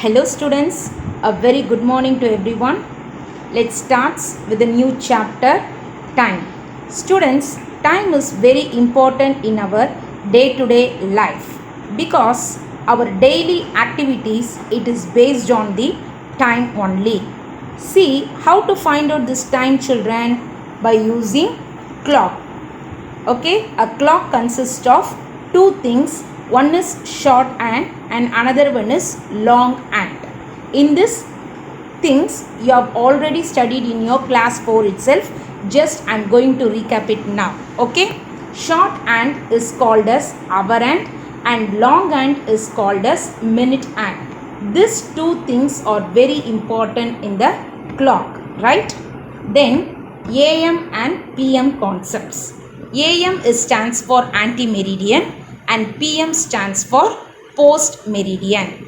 Hello students, a very good morning to everyone. Let's start with a new chapter, time. Students, time is very important in our day-to-day life because our daily activities, it is based on the time only. See how to find out this time, children, by using clock. Okay, a clock consists of two things. One is short hand and another one is long hand. In this things you have already studied in your class 4 itself. Just I am going to recap it now. Okay, short hand is called as hour hand and long hand is called as minute hand. These two things are very important in the clock, right? Then AM and PM concepts. AM stands for anti-meridian and PM stands for post-meridian.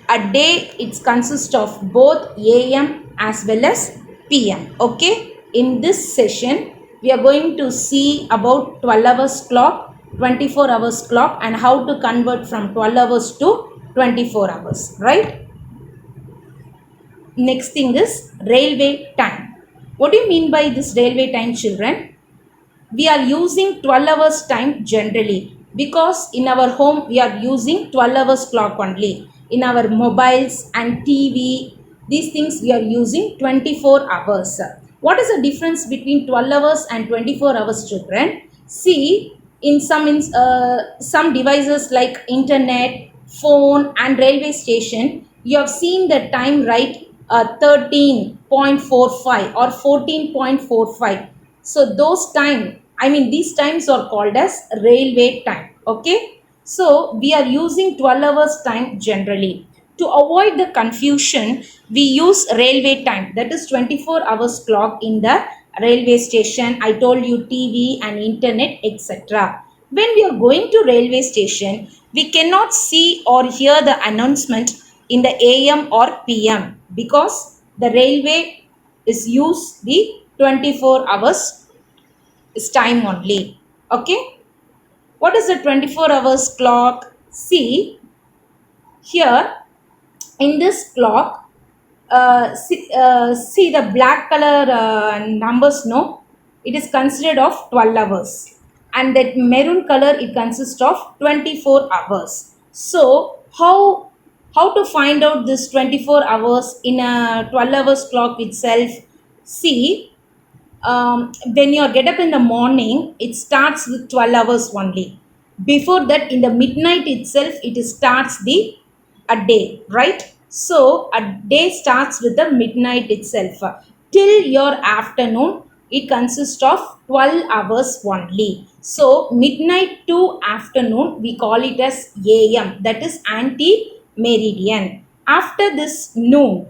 A day it consists of both AM as well as PM. Okay, in this session we are going to see about 12 hours clock, 24 hours clock and how to convert from 12 hours to 24 hours, right? Next thing is railway time. What do you mean by this railway time, children? We are using 12 hours time generally because in our home we are using 12 hours clock only. In our mobiles and TV, these things we are using 24 hours. What is the difference between 12 hours and 24 hours, children? See, in some devices like internet, phone and railway station, you have seen the time, right? 13.45 or 14.45. So those time, these times are called as railway time. Okay, so we are using 12 hours time generally. To avoid the confusion, we use railway time, that is 24 hours clock in the railway station. I told you TV and internet, etc. When we are going to railway station, we cannot see or hear the announcement in the AM or PM because the railway is used the 24 hours is time only. Okay, what is the 24 hours clock? See here in this clock, see the black color numbers, no, it is considered of 12 hours and that maroon color it consists of 24 hours. So how to find out this 24 hours in a 12 hours clock itself? See, when you get up in the morning, it starts with 12 hours only. Before that, in the midnight itself, it starts the a day, right? So a day starts with the midnight itself. Till your afternoon, it consists of 12 hours only. So midnight to afternoon, we call it as AM, that is anti-meridian. After this noon,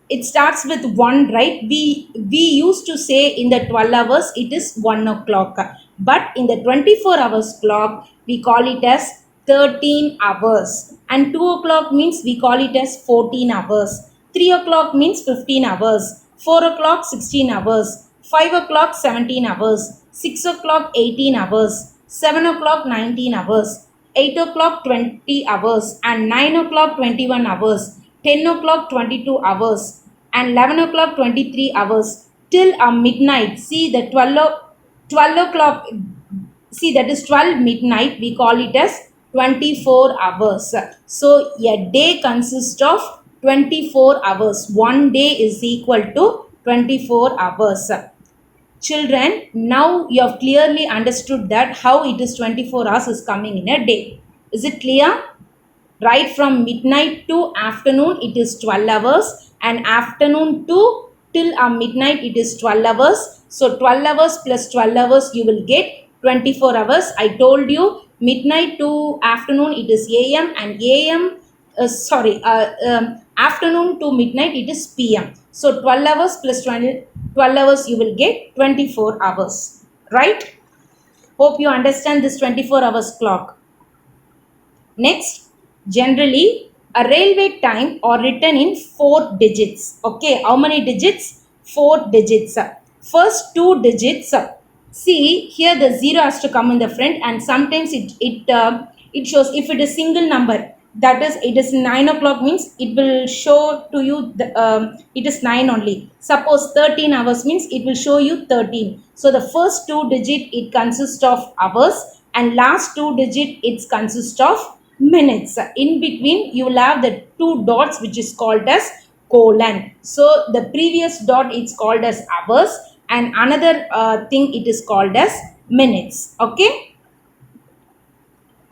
it starts with 1, right? We used to say in the 12 hours it is 1 o'clock, but in the 24 hours clock we call it as 13 hours, and 2 o'clock means we call it as 14 hours, 3 o'clock means 15 hours, 4 o'clock 16 hours, 5 o'clock 17 hours, 6 o'clock 18 hours, 7 o'clock 19 hours, 8 o'clock 20 hours, and 9 o'clock 21 hours, 10 o'clock 22 hours, and 11 o'clock 23 hours till midnight. See the 12 o'clock, see that is 12 midnight, we call it as 24 hours. So a day consists of 24 hours. One day is equal to 24 hours. Children, now you have clearly understood that how it is 24 hours is coming in a day. Is it clear? Right from midnight to afternoon it is 12 hours and afternoon to till midnight it is 12 hours. So 12 hours plus 12 hours you will get 24 hours. I told you midnight to afternoon it is AM and afternoon to midnight it is PM. So 12 hours plus 12 hours you will get 24 hours, right? Hope you understand this 24 hours clock. Next, generally a railway time are written in 4 digits. Okay, how many digits? 4 digits. First 2 digits. See here the 0 has to come in the front, and sometimes it shows if it is single number. that is, it is 9 o'clock means it will show to you it is 9 only. Suppose 13 hours means it will show you 13. So the first two digit it consists of hours, and last two digit it consists of minutes. In between you will have the two dots which is called as colon. So the previous dot is called as hours, and another thing it is called as minutes. Okay.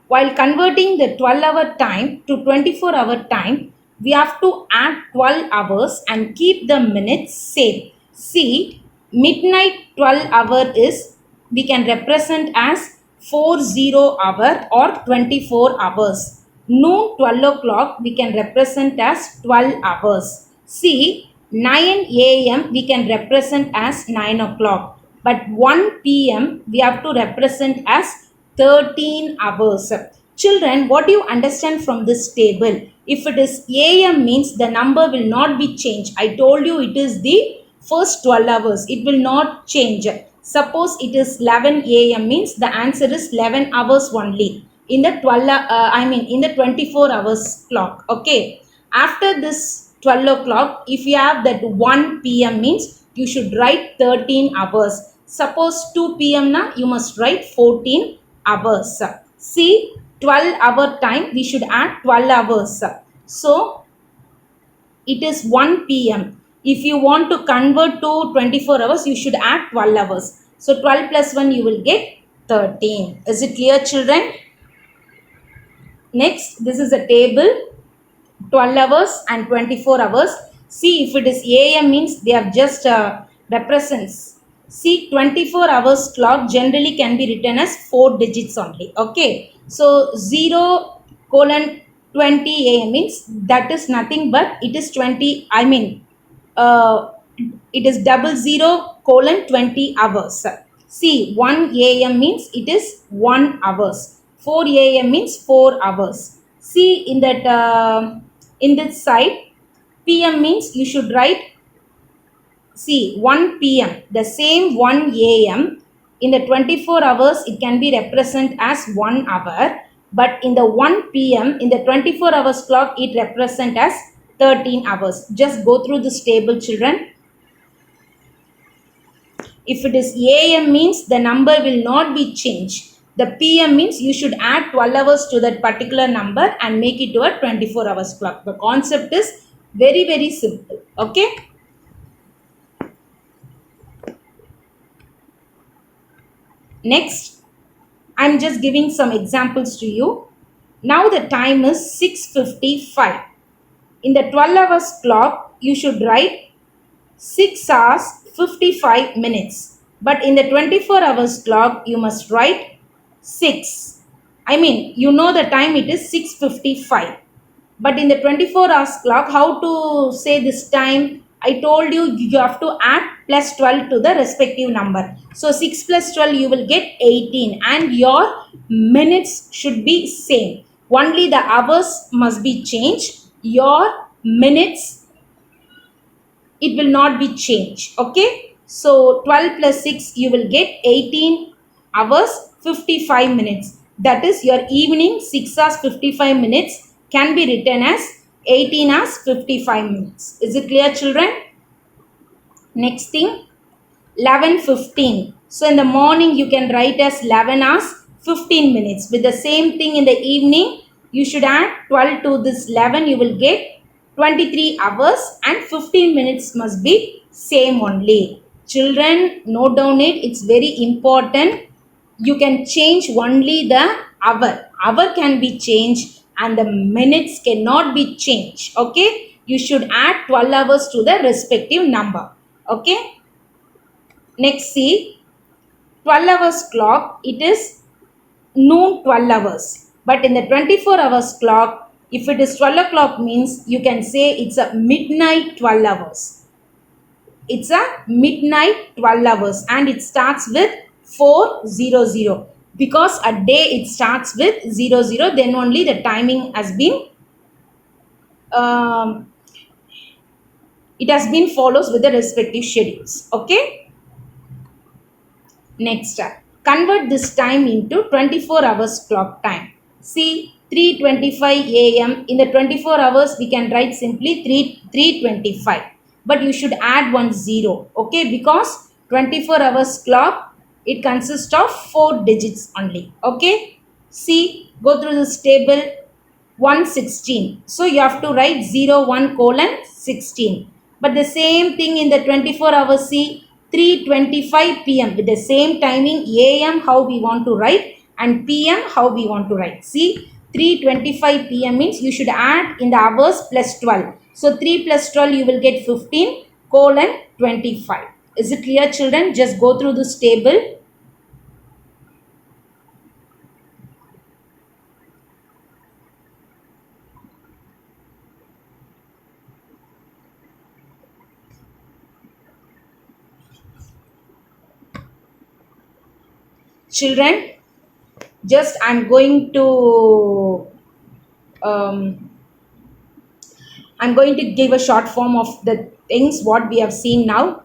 While converting the 12-hour time to 24-hour time, we have to add 12 hours and keep the minutes same. See, midnight 12 hour is, we can represent as 40 hour or 24 hours. Noon 12 o'clock we can represent as 12 hours. See, 9 a.m. we can represent as 9 o'clock. But 1 p.m. we have to represent as 13 hours. Children, what do you understand from this table? If it is AM means the number will not be changed. I told you it is the first 12 hours. It will not change. Suppose it is 11 AM means the answer is 11 hours only. In the in the 24 hours clock. Okay. After this 12 o'clock, if you have that 1 PM means you should write 13 hours. Suppose 2 PM na, you must write 14 hours. See, 12-hour time we should add 12 hours. So it is 1 PM. If you want to convert to 24 hours, you should add 12 hours. So 12 plus 1 you will get 13. Is it clear, children? Next, this is a table, 12 hours and 24 hours. See, if it is AM means they have just represents. See, 24 hours clock generally can be written as 4 digits only. Okay. So 0 colon 20 AM means that is nothing but it is 20. It is 00:20 hours. See, 1 AM means it is 1 hours. 4 AM means 4 hours. See, in this side, PM means you should write. See, 1 PM, the same 1 AM, in the 24 hours, it can be represented as 1 hour. But in the 1 PM, in the 24 hours clock, it represents as 13 hours. Just go through this table, children. If it is AM means the number will not be changed. The PM means you should add 12 hours to that particular number and make it to a 24 hours clock. The concept is very, very simple. Okay. Next, I'm just giving some examples to you. Now the time is 6:55. In the 12 hours clock, you should write 6 hours 55 minutes. But in the 24 hours clock, you must write 6. You know the time it is 6:55. But in the 24 hours clock, how to say this time? I told you you have to add plus 12 to the respective number. So 6 plus 12 you will get 18, and your minutes should be same. Only the hours must be changed. Your minutes, it will not be changed. Okay. So 12 plus 6 you will get 18 hours 55 minutes. That is your evening 6 hours 55 minutes can be written as 18 hours 55 minutes. Is it clear, children? Next thing, 11:15. So in the morning you can write as 11 hours 15 minutes. With the same thing in the evening, you should add 12 to this 11. You will get 23 hours and 15 minutes must be same only. Children, note down it. It's very important. You can change only the hour. Hour can be changed and the minutes cannot be changed. Okay. You should add 12 hours to the respective number. Okay. Next, see, 12 hours clock, it is noon 12 hours. But in the 24 hours clock, if it is 12 o'clock means you can say it's a midnight 12 hours. It's a midnight 12 hours and it starts with 4:00. Because a day it starts with 00, then only the timing has been it has been follows with the respective schedules. Okay. Next, convert this time into 24 hours clock time. See, 3:25 a.m. In the 24 hours, we can write simply 3:25. But you should add one zero, okay? Because 24 hours clock, it consists of 4 digits only, okay? See, go through this table. 116. So you have to write 01:16. But the same thing in the 24 hours, see, 3:25 p.m. with the same timing, AM how we want to write and PM how we want to write. See, 3:25 p.m. means you should add in the hours plus 12. So 3 plus 12 you will get 15:25. Is it clear, children? Just go through this table. Children, just um, I'm going to give a short form of the things what we have seen now.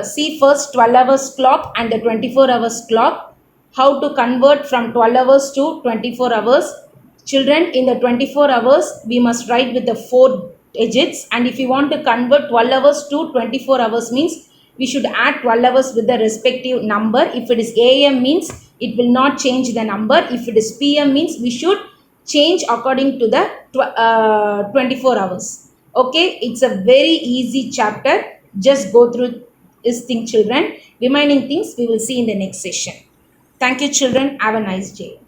See first 12 hours clock and the 24 hours clock. How to convert from 12 hours to 24 hours. Children, in the 24 hours, we must write with the 4 digits. And if you want to convert 12 hours to 24 hours means we should add 12 hours with the respective number. If it is AM means it will not change the number. If it is PM means we should change according to the 24 hours. Okay, it's a very easy chapter. Just go through this thing, children. Remaining things we will see in the next session. Thank you, children. Have a nice day.